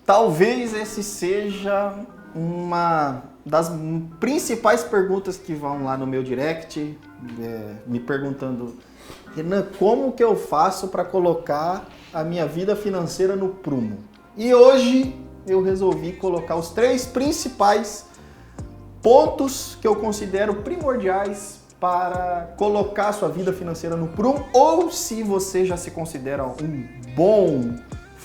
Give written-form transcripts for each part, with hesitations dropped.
Talvez esse seja uma das principais perguntas que vão lá no meu direct, me perguntando: Renan, como que eu faço para colocar a minha vida financeira no prumo? E hoje eu resolvi colocar os 3 principais pontos que eu considero primordiais para colocar a sua vida financeira no prumo, ou se você já se considera um bom,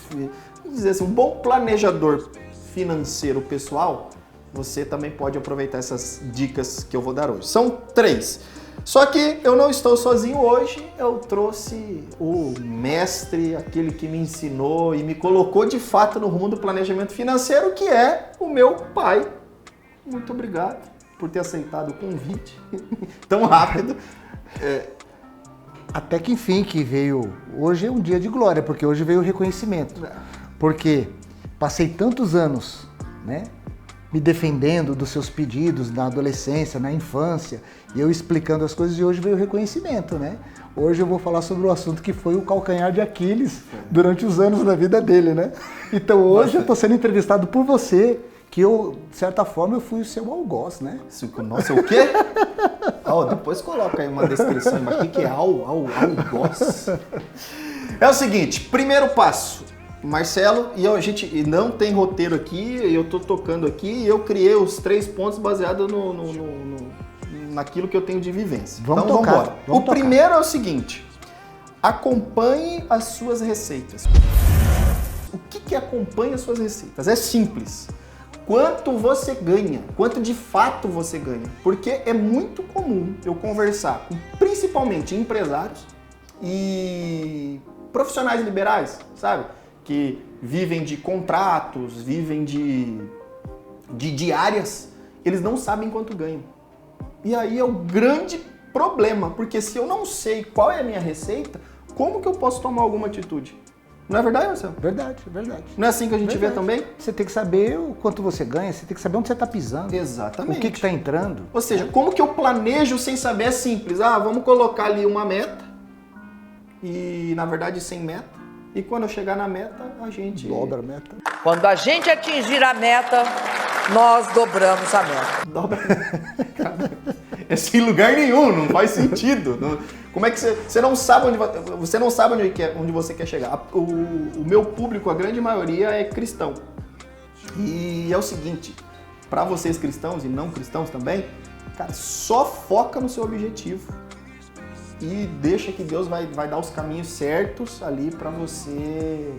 vamos dizer assim, um bom planejador financeiro pessoal, você também pode aproveitar essas dicas que eu vou dar hoje. São 3. Só que eu não estou sozinho hoje, eu trouxe o mestre, aquele que me ensinou e me colocou de fato no rumo do planejamento financeiro, que é o meu pai. Muito obrigado por ter aceitado o convite tão rápido. Até que enfim que veio. Hoje é um dia de glória, porque hoje veio o reconhecimento. Porque passei tantos anos, né, me defendendo dos seus pedidos na adolescência, na infância, e eu explicando as coisas, e hoje veio o reconhecimento, né? Hoje eu vou falar sobre o assunto que foi o calcanhar de Aquiles durante os anos da vida dele, né? Então hoje eu estou sendo entrevistado por você, que eu, de certa forma, eu fui o seu algoz, né? Nossa, o quê? Depois coloca aí uma descrição embaixo. O que é algoz? É o seguinte, primeiro passo, Marcelo, a gente não tem roteiro aqui, eu tô tocando aqui e eu criei os 3 pontos baseados naquilo que eu tenho de vivência. Vamos então tocar, vamos embora. vamos tocar. Primeiro é o seguinte, acompanhe as suas receitas. O que acompanha as suas receitas? É simples. Quanto você ganha, quanto de fato você ganha. Porque é muito comum eu conversar com principalmente empresários e profissionais liberais, sabe? Que vivem de contratos, vivem de diárias, eles não sabem quanto ganham. E aí é o grande problema, porque se eu não sei qual é a minha receita, como que eu posso tomar alguma atitude? Não é verdade, Marcelo? Verdade. Não é assim que a gente vê também? Você tem que saber o quanto você ganha, você tem que saber onde você está pisando. Exatamente. O que está entrando. Ou seja, como que eu planejo sem saber é simples. Vamos colocar ali uma meta e, na verdade, sem meta. E quando eu chegar na meta, a gente... dobra a meta. Quando a gente atingir a meta, nós dobramos a meta. Dobra. É sem lugar nenhum, não faz sentido. Como é que você não sabe onde você quer chegar? O meu público, a grande maioria, é cristão. E é o seguinte, para vocês cristãos e não cristãos também, cara, só foca no seu objetivo. E deixa que Deus vai dar os caminhos certos ali para você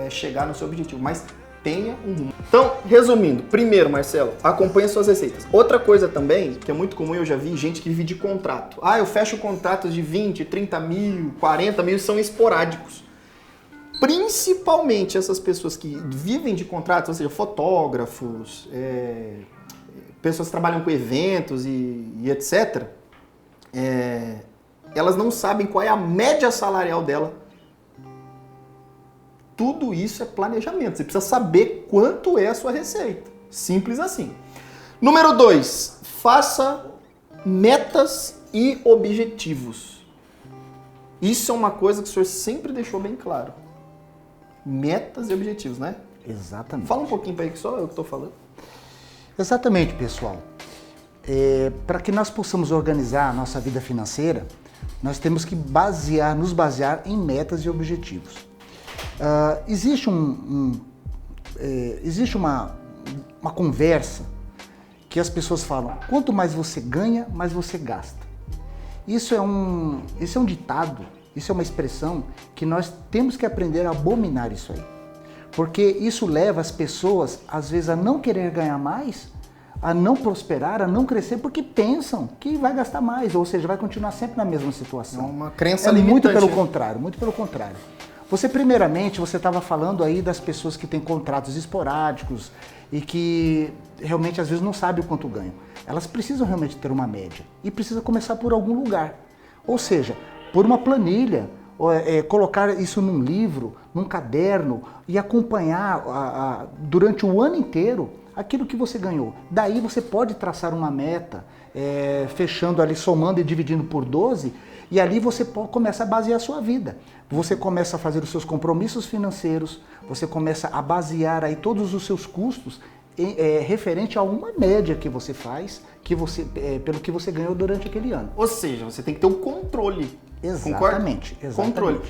chegar no seu objetivo. Mas tenha um rumo. Então, resumindo, primeiro, Marcelo, acompanhe suas receitas. Outra coisa também, que é muito comum, eu já vi gente que vive de contrato. Eu fecho contratos de 20, 30 mil, 40 mil, são esporádicos. Principalmente essas pessoas que vivem de contratos, ou seja, fotógrafos, pessoas que trabalham com eventos e etc., elas não sabem qual é a média salarial dela. Tudo isso é planejamento. Você precisa saber quanto é a sua receita. Simples assim. Número 2, faça metas e objetivos. Isso é uma coisa que o senhor sempre deixou bem claro. Metas e objetivos, né? Exatamente. Fala um pouquinho para aí que só eu que estou falando. Exatamente, pessoal. Para que nós possamos organizar a nossa vida financeira, nós temos que nos basear em metas e objetivos. Existe uma conversa que as pessoas falam: quanto mais você ganha, mais você gasta. Isso é um ditado, isso é uma expressão que nós temos que aprender a abominar isso aí. Porque isso leva as pessoas, às vezes, a não querer ganhar mais, a não prosperar, a não crescer, porque pensam que vai gastar mais, ou seja, vai continuar sempre na mesma situação. É uma crença limitante. Muito pelo contrário, muito pelo contrário. Primeiramente, você estava falando aí das pessoas que têm contratos esporádicos e que realmente às vezes não sabem o quanto ganham. Elas precisam realmente ter uma média e precisa começar por algum lugar. Ou seja, por uma planilha, colocar isso num livro, num caderno e acompanhar durante o ano inteiro aquilo que você ganhou. Daí você pode traçar uma meta, fechando ali, somando e dividindo por 12, E ali você começa a basear a sua vida. Você começa a fazer os seus compromissos financeiros, você começa a basear aí todos os seus custos referente a uma média que você faz, pelo que você ganhou durante aquele ano. Ou seja, você tem que ter um controle. Exatamente. Concorda? Controle.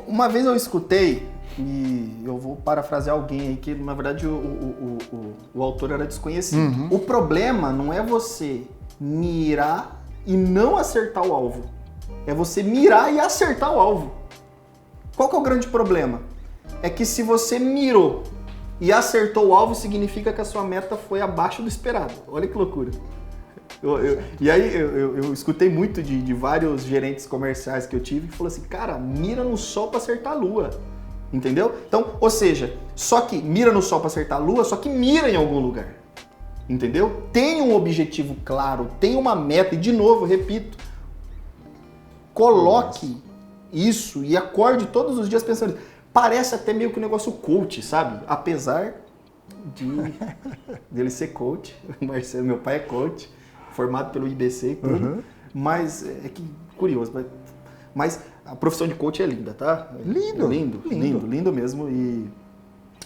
Uma vez eu escutei, e eu vou parafrasear alguém aí, que na verdade o autor era desconhecido. Uhum. O problema não é você mirar e não acertar o alvo. É você mirar e acertar o alvo. Qual que é o grande problema? É que se você mirou e acertou o alvo, significa que a sua meta foi abaixo do esperado. Olha que loucura. E aí eu escutei muito de vários gerentes comerciais que eu tive que falou assim, cara, mira no sol para acertar a lua. Entendeu? Então, ou seja, só que mira no sol para acertar a lua, só que mira em algum lugar. Entendeu? Tem um objetivo claro, tem uma meta. E de novo, repito, coloque isso e acorde todos os dias pensando. Parece até meio que um negócio coach, sabe? Apesar dele ser coach, Marcelo, meu pai é coach, formado pelo IBC e tudo, Uhum. Mas é que curioso, mas a profissão de coach é linda, tá? Lindo mesmo e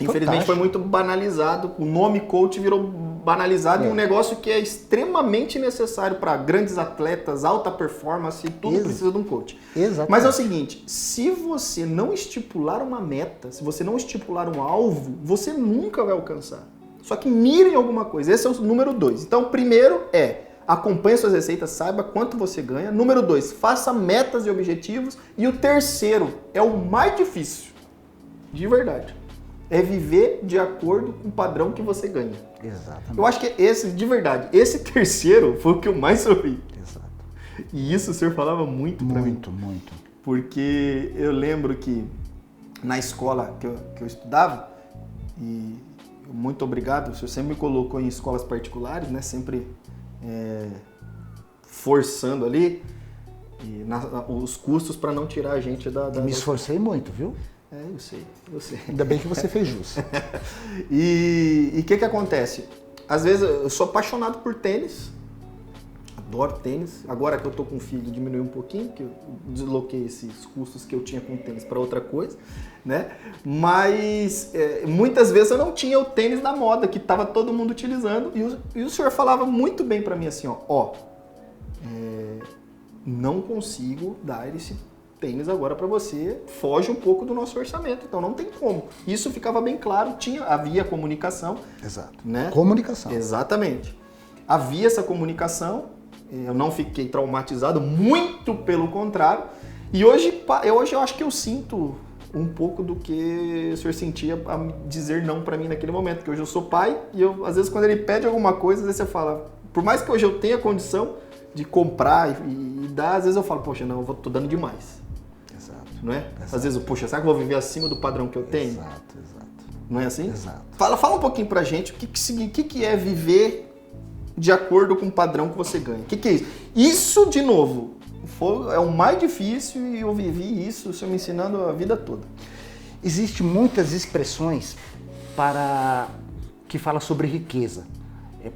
infelizmente foi muito banalizado, o nome coach virou banalizado em um negócio que é extremamente necessário para grandes atletas, alta performance, tudo precisa de um coach. Exatamente. Mas é o seguinte, se você não estipular uma meta, se você não estipular um alvo, você nunca vai alcançar. Só que mire em alguma coisa, esse é o número 2. Então, primeiro acompanhe suas receitas, saiba quanto você ganha. Número 2, faça metas e objetivos. E o terceiro é o mais difícil, de verdade. É viver de acordo com o padrão que você ganha. Exatamente. Eu acho que de verdade, esse terceiro foi o que eu mais sofri. Exato. E isso o senhor falava muito pra mim. Muito. Porque eu lembro que na escola que eu estudava, e muito obrigado, o senhor sempre me colocou em escolas particulares, né? Sempre forçando ali os custos para não tirar a gente da... Me esforcei muito, viu? Eu sei. Ainda bem que você fez jus. E o que acontece? Às vezes eu sou apaixonado por tênis, adoro tênis. Agora que eu tô com um filho, diminuiu um pouquinho, que eu desloquei esses custos que eu tinha com tênis para outra coisa, né? Mas muitas vezes eu não tinha o tênis da moda, que tava todo mundo utilizando. E o senhor falava muito bem para mim assim, não consigo dar esse tênis agora para você, foge um pouco do nosso orçamento, então não tem como. Isso ficava bem claro, havia comunicação. Exato. Né? Comunicação. Exatamente. Havia essa comunicação, eu não fiquei traumatizado, muito pelo contrário. E hoje eu acho que eu sinto um pouco do que o senhor sentia a dizer não para mim naquele momento, porque hoje eu sou pai e às vezes quando ele pede alguma coisa, às vezes você fala, por mais que hoje eu tenha condição de comprar e dar, às vezes eu falo, poxa, não, eu tô dando demais. Exato. Não é? Exato. Às vezes, poxa, será que eu vou viver acima do padrão que eu tenho? Exato. Não é assim? Exato. Fala um pouquinho pra gente o que é viver de acordo com o padrão que você ganha. O que é isso? Isso, de novo, é o mais difícil e eu vivi isso, o senhor me ensinando a vida toda. Existem muitas expressões que falam sobre riqueza.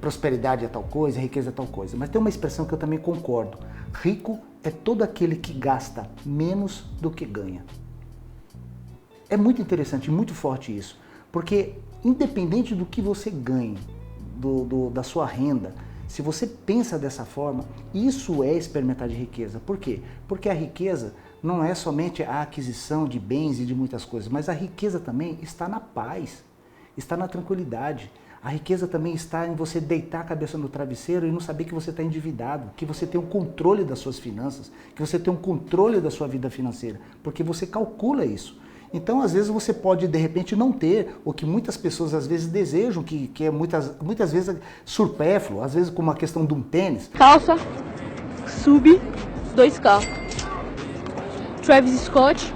Prosperidade é tal coisa, riqueza é tal coisa. Mas tem uma expressão que eu também concordo. Rico é todo aquele que gasta menos do que ganha. É muito interessante, muito forte isso. Porque independente do que você ganhe, da sua renda, se você pensa dessa forma, isso é experimentar de riqueza. Por quê? Porque a riqueza não é somente a aquisição de bens e de muitas coisas, mas a riqueza também está na paz, está na tranquilidade. A riqueza também está em você deitar a cabeça no travesseiro e não saber que você está endividado, que você tem um controle das suas finanças, que você tem um controle da sua vida financeira, porque você calcula isso. Então, às vezes, você pode, de repente, não ter o que muitas pessoas, às vezes, desejam, que é muitas vezes supérfluo, às vezes, como a questão de um tênis. Calça, sub, 2K. Travis Scott,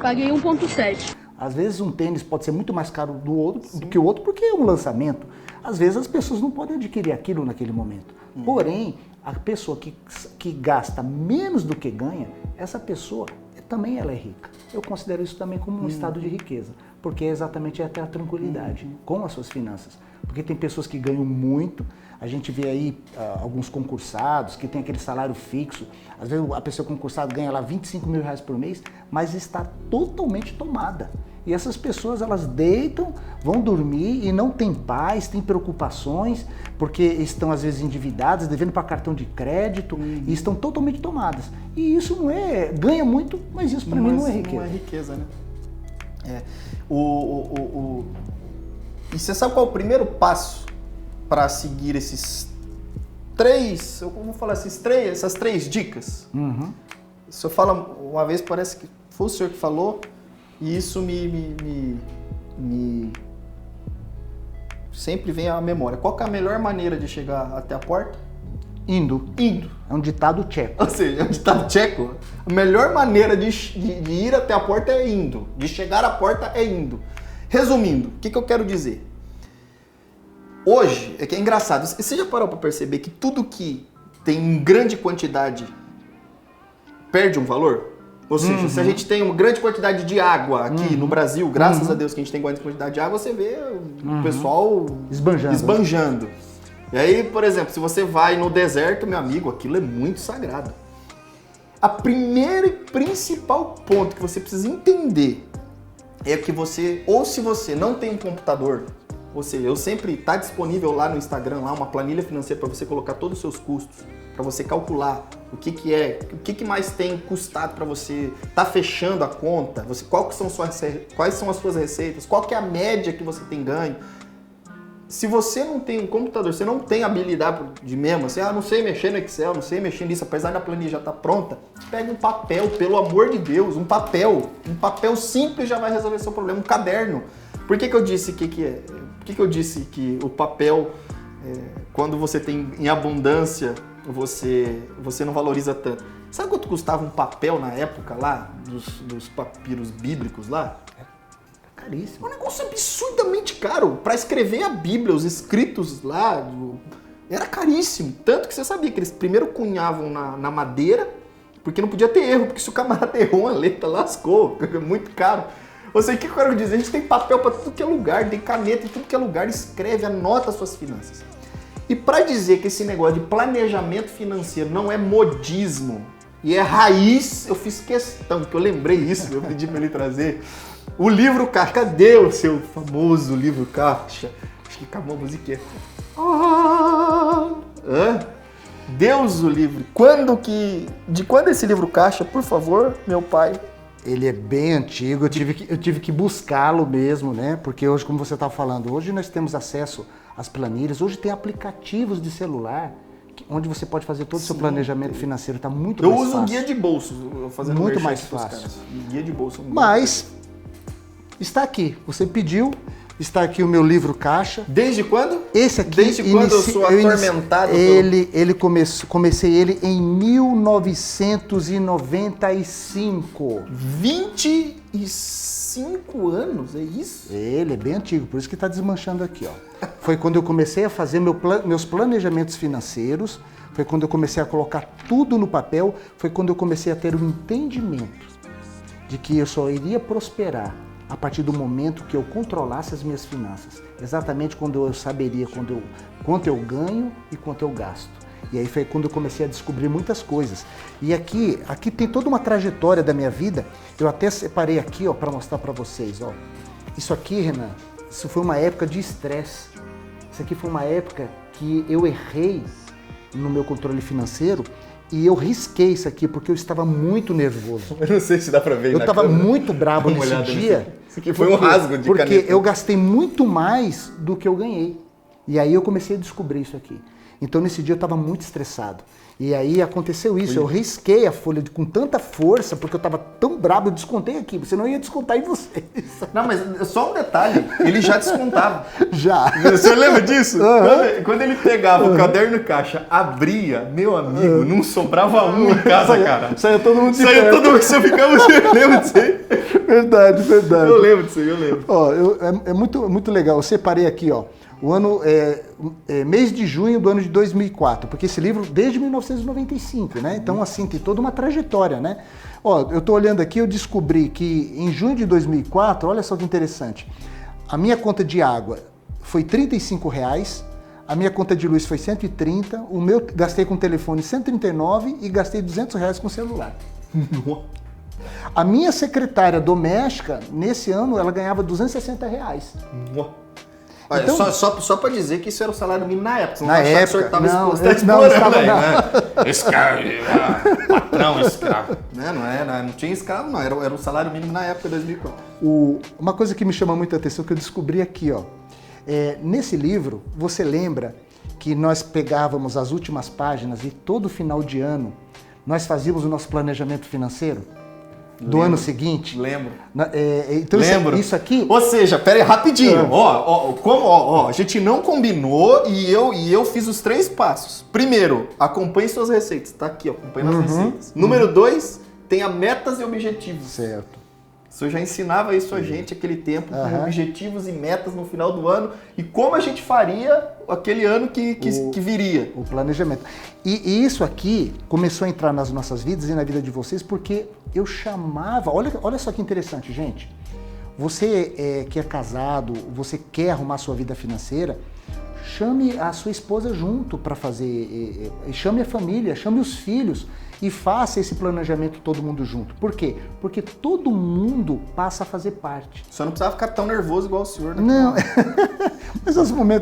paguei 1.7. Às vezes um tênis pode ser muito mais caro do que o outro porque é um lançamento. Às vezes as pessoas não podem adquirir aquilo naquele momento. Porém, a pessoa que gasta menos do que ganha, essa pessoa também ela é rica. Eu considero isso também como um estado de riqueza. porque é exatamente até a tranquilidade com as suas finanças. Porque tem pessoas que ganham muito, a gente vê aí alguns concursados que tem aquele salário fixo, às vezes a pessoa concursada ganha lá 25 mil reais por mês, mas está totalmente tomada. E essas pessoas, elas deitam, vão dormir e não tem paz, tem preocupações, porque estão às vezes endividadas, devendo para cartão de crédito e estão totalmente tomadas. E isso não é, ganha muito, mas isso para mim não é riqueza. Não é riqueza, né? E você sabe qual é o primeiro passo para seguir esses três, eu vou falar essas três dicas? Uhum. O senhor fala uma vez, parece que foi o senhor que falou, e isso me sempre vem à memória. Qual que é a melhor maneira de chegar até a porta? Indo. É um ditado tcheco. Ou seja, é um ditado tcheco. A melhor maneira de ir até a porta é indo. De chegar à porta é indo. Resumindo, o que eu quero dizer? Hoje, é que é engraçado, você já parou para perceber que tudo que tem em grande quantidade perde um valor? Ou seja, se a gente tem uma grande quantidade de água aqui no Brasil, graças a Deus que a gente tem grande quantidade de água, você vê o pessoal esbanjando. E aí, por exemplo, se você vai no deserto, meu amigo, aquilo é muito sagrado. A primeira e principal ponto que você precisa entender é que você, ou se você não tem um computador, ou seja, eu sempre está disponível lá no Instagram, lá uma planilha financeira para você colocar todos os seus custos, para você calcular o que mais tem custado para você tá fechando a conta, quais são as suas receitas, qual que é a média que você tem ganho. Se você não tem um computador, você não tem habilidade de mesmo, você não sei mexer no Excel, não sei mexer nisso, apesar da planilha já estar pronta, pega um papel, pelo amor de Deus, um papel simples já vai resolver seu problema, um caderno. Por que eu disse que o papel, quando você tem em abundância, você não valoriza tanto? Sabe quanto custava um papel na época lá, dos papiros bíblicos lá? Caríssimo. Um negócio absurdamente caro. Para escrever a Bíblia, os escritos lá, era caríssimo. Tanto que você sabia que eles primeiro cunhavam na madeira, porque não podia ter erro, porque se o camarada errou uma letra, lascou. É muito caro. Ou seja, o que eu quero dizer? A gente tem papel para tudo que é lugar, tem caneta em tudo que é lugar, escreve, anota as suas finanças. E para dizer que esse negócio de planejamento financeiro não é modismo e é raiz, eu fiz questão, que eu lembrei isso, eu pedi para ele trazer o livro Caixa. Cadê o seu famoso livro Caixa? Acho que acabou a musiquinha. Deus o livre. De quando esse livro Caixa, por favor, meu pai? Ele é bem antigo, eu tive que buscá-lo mesmo, né? Porque hoje, como você estava falando, hoje nós temos acesso às planilhas, hoje tem aplicativos de celular onde você pode fazer todo o seu planejamento financeiro, está muito mais fácil. Eu uso guia de bolso, fazendo muito mais fácil. Guia de bolso. Mas está aqui, você pediu, está aqui o meu livro Caixa. Desde quando? Esse aqui, desde quando eu sou atormentado? Comecei ele em 1995. 25 anos, é isso? Ele é bem antigo, por isso que está desmanchando aqui, ó. Foi quando eu comecei a fazer meus planejamentos financeiros, foi quando eu comecei a colocar tudo no papel, foi quando eu comecei a ter o entendimento de que eu só iria prosperar a partir do momento que eu controlasse as minhas finanças. Exatamente quando eu saberia quanto eu ganho e quanto eu gasto. E aí foi quando eu comecei a descobrir muitas coisas. E aqui tem toda uma trajetória da minha vida. Eu até separei aqui, ó, para mostrar para vocês, ó. Isso aqui, Renan, isso foi uma época de estresse. Isso aqui foi uma época que eu errei no meu controle financeiro. E eu risquei isso aqui porque eu estava muito nervoso. Eu não sei se dá pra ver. Eu estava muito bravo nesse dia. Isso aqui foi um rasgo de caneta. Porque eu gastei muito mais do que eu ganhei. E aí eu comecei a descobrir isso aqui. Então nesse dia eu estava muito estressado. E aí aconteceu isso, eu risquei a folha com tanta força, porque eu estava tão bravo, eu descontei aqui. Você não ia descontar em vocês. Não, mas só um detalhe, ele já descontava. Já. Você lembra disso? Uhum. Quando ele pegava o caderno Caixa, abria, meu amigo, não sobrava um em casa, cara. Saia todo mundo de Saia todo mundo, você ficava, você lembra disso aí? Verdade. Eu lembro disso aí, eu lembro. Ó, é muito legal, eu separei aqui, ó, o ano mês de junho do ano de 2004, porque esse livro desde 1995, né? Então, assim, tem toda uma trajetória, né? Ó, eu tô olhando aqui, eu descobri que em junho de 2004, olha só que interessante, a minha conta de água foi R$35, a minha conta de luz foi 130, o meu gastei com telefone 139 e gastei R$200 com celular. A minha secretária doméstica, nesse ano, ela ganhava R$260. Olha, Então, só pra dizer que isso era o salário mínimo na época. Na época, não, explorando, estava velho, não. né? Escravo, patrão escravo. Não tinha escravo, não. Era o salário mínimo na época de 2004. Uma coisa que me chama muita atenção, que eu descobri aqui, ó. Nesse livro, você lembra que nós pegávamos as últimas páginas e todo final de ano nós fazíamos o nosso planejamento financeiro? Do ano seguinte? Lembro. Então Lembro. Isso aqui... Ou seja, pera aí, rapidinho. A gente não combinou e eu fiz os 3 passos. Primeiro, acompanhe suas receitas. Tá aqui, ó, acompanhe as receitas. Número 2, tenha metas e objetivos. Certo. O senhor já ensinava isso a gente aquele tempo, com objetivos e metas no final do ano e como a gente faria aquele ano que viria. O planejamento. E isso aqui começou a entrar nas nossas vidas e na vida de vocês porque eu chamava... Olha só que interessante, gente. Você que é casado, você quer arrumar a sua vida financeira, chame a sua esposa junto para fazer, chame a família, chame os filhos e faça esse planejamento todo mundo junto. Por quê? Porque todo mundo passa a fazer parte. Só não precisava ficar tão nervoso igual o senhor, né? Não, mas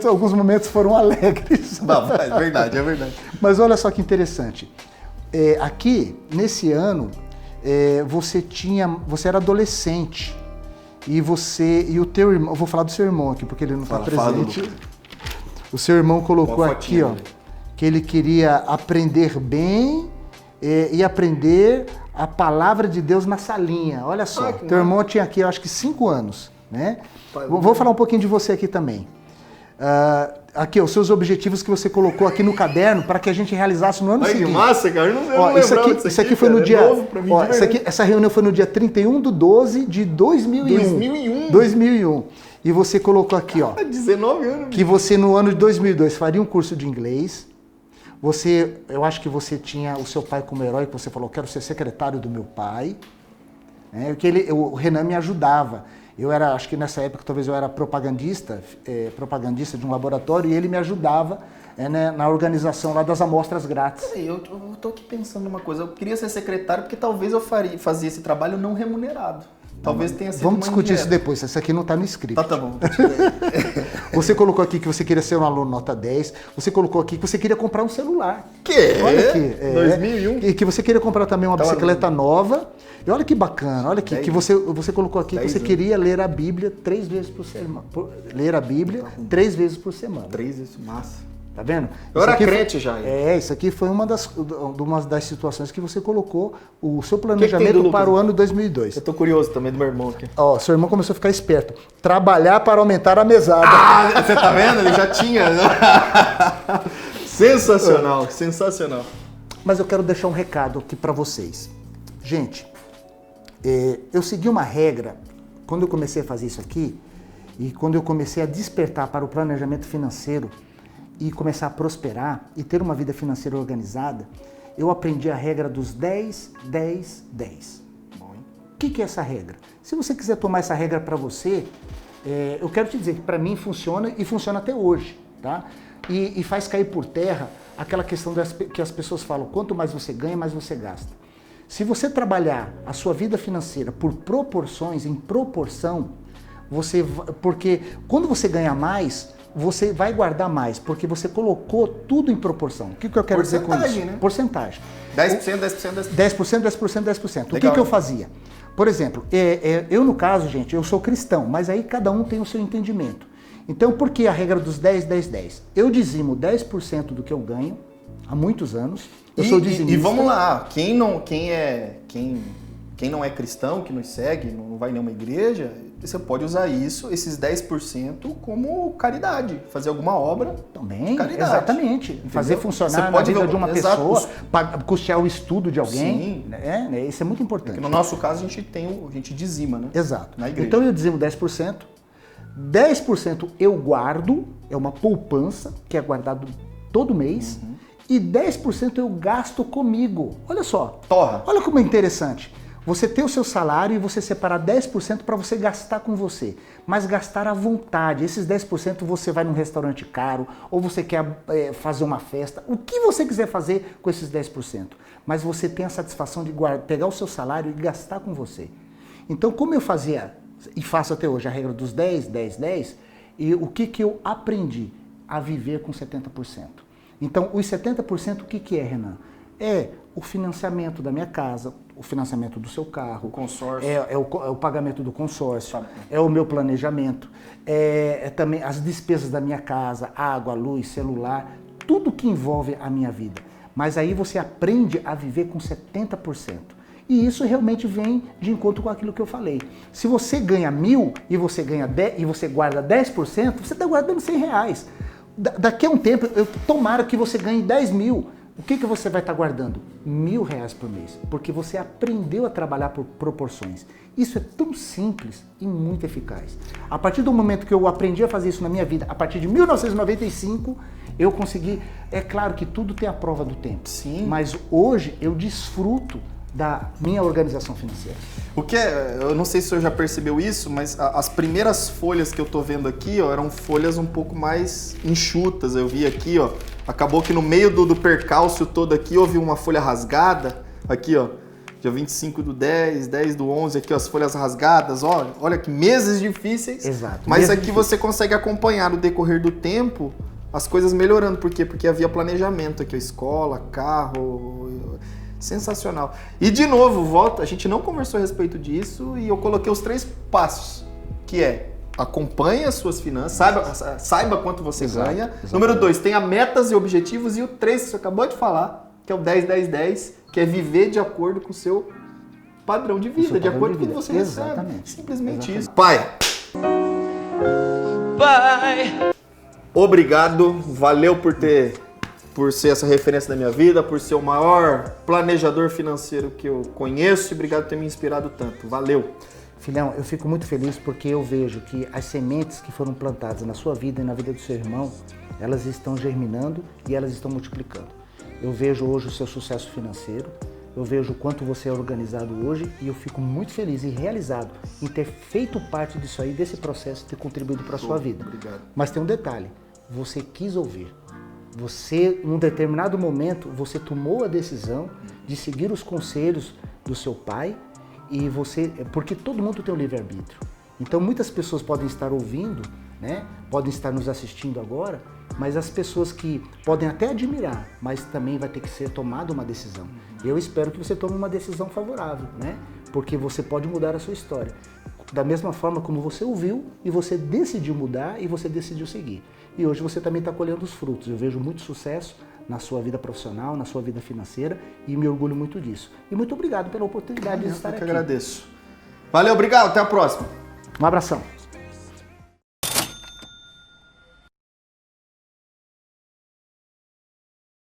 alguns momentos foram alegres. Não, é verdade, é verdade. Mas olha só que interessante. Aqui, nesse ano, você era adolescente e o teu irmão, eu vou falar do seu irmão aqui porque ele não está presente. O seu irmão colocou aqui, ó, que ele queria aprender bem e aprender a palavra de Deus na salinha. Olha só, teu irmão tinha aqui, eu acho que 5 anos, né? Vou falar um pouquinho de você aqui também. Aqui, os seus objetivos que você colocou aqui no caderno para que a gente realizasse no ano seguinte. Que massa, cara. Eu não lembrava isso aqui foi no dia... essa reunião foi no dia 31/12 de 2001. 2001. E você colocou aqui, ó... 19 anos. Que você, no ano de 2002, faria um curso de inglês. Eu acho que você tinha o seu pai como herói, que você falou, quero ser secretário do meu pai. O Renan me ajudava. Acho que nessa época, talvez eu era propagandista de um laboratório, e ele me ajudava na organização lá das amostras grátis. Eu tô aqui pensando numa coisa, eu queria ser secretário porque talvez eu fazia esse trabalho não remunerado. Talvez tenha sido Vamos discutir isso depois, isso aqui não está no script. Tá bom. Você colocou aqui que você queria ser um aluno nota 10, você colocou aqui que você queria comprar um celular. Olha aqui, 2001. E que você queria comprar também uma bicicleta nova. E olha que bacana, olha aqui, que você colocou aqui que você queria ler a Bíblia 3 vezes por semana. Ler a Bíblia 3 vezes por semana. 3 vezes, massa. Tá vendo? Eu era crente já. Isso aqui foi uma das situações que você colocou o seu planejamento para o ano 2002. Eu tô curioso também do meu irmão aqui. Ó, seu irmão começou a ficar esperto. Trabalhar para aumentar a mesada. Você tá vendo? Ele já tinha. Sensacional, sensacional. Mas eu quero deixar um recado aqui para vocês. Gente, eu segui uma regra quando eu comecei a fazer isso aqui e quando eu comecei a despertar para o planejamento financeiro e começar a prosperar e ter uma vida financeira organizada, eu aprendi a regra dos 10, 10, 10. O que é essa regra? Se você quiser tomar essa regra para você, eu quero te dizer que para mim funciona e funciona até hoje, tá? E faz cair por terra aquela questão que as pessoas falam, quanto mais você ganha, mais você gasta. Se você trabalhar a sua vida financeira por proporções, em proporção, porque quando você ganha mais, você vai guardar mais, porque você colocou tudo em proporção. O que eu quero dizer com isso? Né? Porcentagem. 10%, 10%, 10%. 10%. O que eu fazia? Por exemplo, eu no caso, gente, eu sou cristão, mas aí cada um tem o seu entendimento. Então, por que a regra dos 10, 10, 10? Eu dizimo 10% do que eu ganho há muitos anos. Eu sou dizimista. E vamos lá, quem não é cristão, que nos segue, não vai em nenhuma igreja, você pode usar esses 10% como caridade, fazer alguma obra também, de caridade. Exatamente. Entendeu? Fazer funcionar na vida de uma pessoa, custear o estudo de alguém. Sim. Isso é muito importante. Porque no nosso caso a gente dizima, né? Exato. Na igreja. Então eu dizimo 10%. 10% eu guardo, é uma poupança, que é guardado todo mês, e 10% eu gasto comigo. Olha só. Torra. Olha como é interessante. Você ter o seu salário e você separar 10% para você gastar com você, mas gastar à vontade. Esses 10% você vai num restaurante caro, ou você quer fazer uma festa, o que você quiser fazer com esses 10%. Mas você tem a satisfação de pegar o seu salário e gastar com você. Então, como eu fazia e faço até hoje a regra dos 10, 10, 10, e o que eu aprendi? A viver com 70%. Então, os 70%, o que é, Renan? É o financiamento da minha casa, o financiamento do seu carro, o consórcio, é o pagamento do consórcio, é o meu planejamento, é também as despesas da minha casa, água, luz, celular, tudo que envolve a minha vida. Mas aí você aprende a viver com 70%. E isso realmente vem de encontro com aquilo que eu falei. Se você ganha 1.000 e você ganha 10, e você guarda 10%, você está guardando R$100. Daqui a um tempo, tomara que você ganhe 10.000. O que você vai estar guardando? R$1.000 por mês, porque você aprendeu a trabalhar por proporções. Isso é tão simples e muito eficaz. A partir do momento que eu aprendi a fazer isso na minha vida, a partir de 1995, eu consegui. É claro que tudo tem a prova do tempo. Sim. Mas hoje eu desfruto da minha organização financeira. O que eu não sei se o senhor já percebeu isso, mas as primeiras folhas que eu tô vendo aqui, ó, eram folhas um pouco mais enxutas. Eu vi aqui, ó, acabou que no meio do percalço todo aqui houve uma folha rasgada. Aqui, ó, dia 25/10, 10/11, aqui ó, as folhas rasgadas, ó, olha que meses difíceis. Exato. Mas aqui você consegue acompanhar no decorrer do tempo as coisas melhorando. Por quê? Porque havia planejamento aqui, ó, escola, carro. Sensacional. E de novo, volta, a gente não conversou a respeito disso e eu coloquei os 3 passos, que é acompanhe as suas finanças, saiba quanto você ganha. Exatamente. Número 2, tenha metas e objetivos. E o 3, que você acabou de falar, que é o 10, 10, 10, que é viver de acordo com o seu padrão de vida, de acordo com o que você recebe. Simplesmente isso. Pai, obrigado, valeu por ser essa referência da minha vida, por ser o maior planejador financeiro que eu conheço e obrigado por ter me inspirado tanto. Valeu! Filhão, eu fico muito feliz porque eu vejo que as sementes que foram plantadas na sua vida e na vida do seu irmão, elas estão germinando e elas estão multiplicando. Eu vejo hoje o seu sucesso financeiro, eu vejo o quanto você é organizado hoje e eu fico muito feliz e realizado em ter feito parte disso aí, desse processo, ter contribuído para a sua vida. Obrigado. Mas tem um detalhe, você quis ouvir. Você, num determinado momento, você tomou a decisão de seguir os conselhos do seu pai e você, porque todo mundo tem o livre-arbítrio. Então muitas pessoas podem estar ouvindo, né? Podem estar nos assistindo agora, mas as pessoas que podem até admirar, mas também vai ter que ser tomada uma decisão. Eu espero que você tome uma decisão favorável, né? Porque você pode mudar a sua história. Da mesma forma como você ouviu e você decidiu mudar e você decidiu seguir. E hoje você também está colhendo os frutos. Eu vejo muito sucesso na sua vida profissional, na sua vida financeira e me orgulho muito disso. E muito obrigado pela oportunidade de estar aqui. Eu que agradeço. Valeu, obrigado, até a próxima. Um abração.